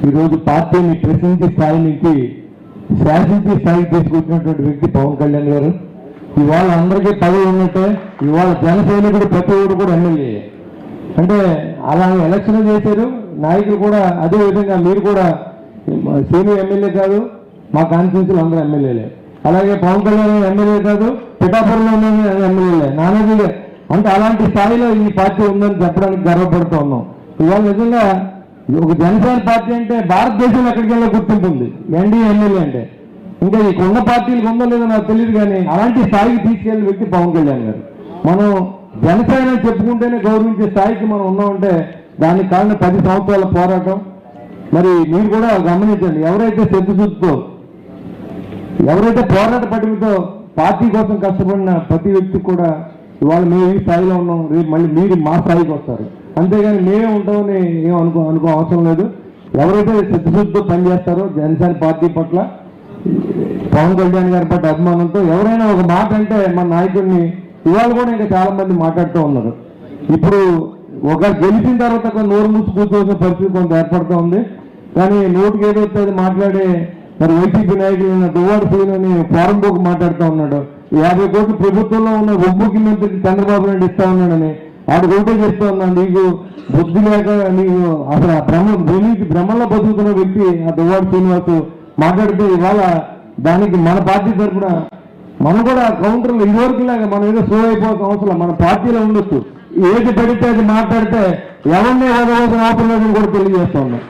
ఈరోజు పార్టీని ప్రశ్నించే స్థాయి నుంచి శాసించే స్థాయికి తీసుకొచ్చినటువంటి వ్యక్తి పవన్ కళ్యాణ్ గారు. ఇవాళ అందరికీ పదవి ఉన్నట్టే ఇవాళ జన సైనికుడు ప్రతి ఒక్కరు కూడా ఎమ్మెల్యే. అంటే అలా ఎలక్షన్ చేశారు నాయకులు కూడా. అదే విధంగా మీరు కూడా సీనియర్ ఎమ్మెల్యే కాదు, మా కాన్స్టిట్యూన్సీలో అందరూ ఎమ్మెల్యేలే. అలాగే పవన్ కళ్యాణ్ ఎమ్మెల్యే కాదు, పిఠాపురంలో ఉన్న ఎమ్మెల్యేలే, నానాజీలే. అంటే అలాంటి స్థాయిలో ఈ పార్టీ ఉందని చెప్పడానికి గర్వపడుతూ ఉన్నాం. ఇవాళ నిజంగా ఒక జనసేన పార్టీ అంటే భారతదేశంలో ఎక్కడికెళ్ళా గుర్తింపు ఉంది. ఎన్డీఏ ఎమ్మెల్యే అంటే ఇంకా ఈ కొన్న పార్టీలకు ఉందో లేదో నాకు తెలియదు, కానీ అలాంటి స్థాయికి తీసుకెళ్లిన వ్యక్తి పవన్ కళ్యాణ్ గారు. మనం జనసేన చెప్పుకుంటేనే గౌరవించే స్థాయికి మనం ఉన్నామంటే దానికి కారణం 10 సంవత్సరాల పోరాటం. మరి మీరు కూడా గమనించండి, ఎవరైతే సిద్ధశుద్ధితో, ఎవరైతే పోరాట పటిమతో పార్టీ కోసం కష్టపడిన ప్రతి వ్యక్తి కూడా ఇవాళ మేము ఈ స్థాయిలో ఉన్నాం, రేపు మళ్ళీ మీరు మా స్థాయికి వస్తారు. అంతేగాని మేమే ఉంటామని ఏం అనుకో అవసరం లేదు. ఎవరైతే సిద్ధశుద్ధితో పనిచేస్తారో జనసేన పార్టీ పట్ల, పవన్ కళ్యాణ్ గారి పట్ల అభిమానంతో ఎవరైనా ఒక మాట అంటే మన నాయకుడిని ఇవాళ కూడా ఇంకా చాలా మంది మాట్లాడుతూ ఉన్నారు. ఇప్పుడు ఒక గెలిచిన తర్వాత నోరు మూసి కూర్చోవలసిన పరిస్థితి కొంత ఏర్పడుతూ ఉంది. కానీ నోటికి ఏదో వస్తుంది మాట్లాడే మరి వైసీపీ నాయకులు దువ్వాడ శ్రీని ఫారం బోకు మాట్లాడుతూ ఉన్నాడు. 50 కోట్లు ప్రభుత్వంలో ఉన్న ఉప ముఖ్యమంత్రికి చంద్రబాబు నాయుడు ఇస్తా ఉన్నాడని ఆడు ఓటే చేస్తూ ఉన్నాడు. నీకు బుద్ధి లేక నీకు అసలు భ్రమంలో బతుకుతున్న వ్యక్తి ఆ దువ్వాడ శ్రీనివాసు మాట్లాడితే ఇవాళ దానికి మన పార్టీ తరఫున మనం కూడా కౌంటర్లు ఇదివరకు లాగా మనం ఏదో స్లో అయిపోవాల్సిన అవసరం మన పార్టీలో ఉండొచ్చు. ఏది పడితే అది మాట్లాడితే ఎవరినే ఆపలేదని కూడా తెలియజేస్తా ఉన్నాం.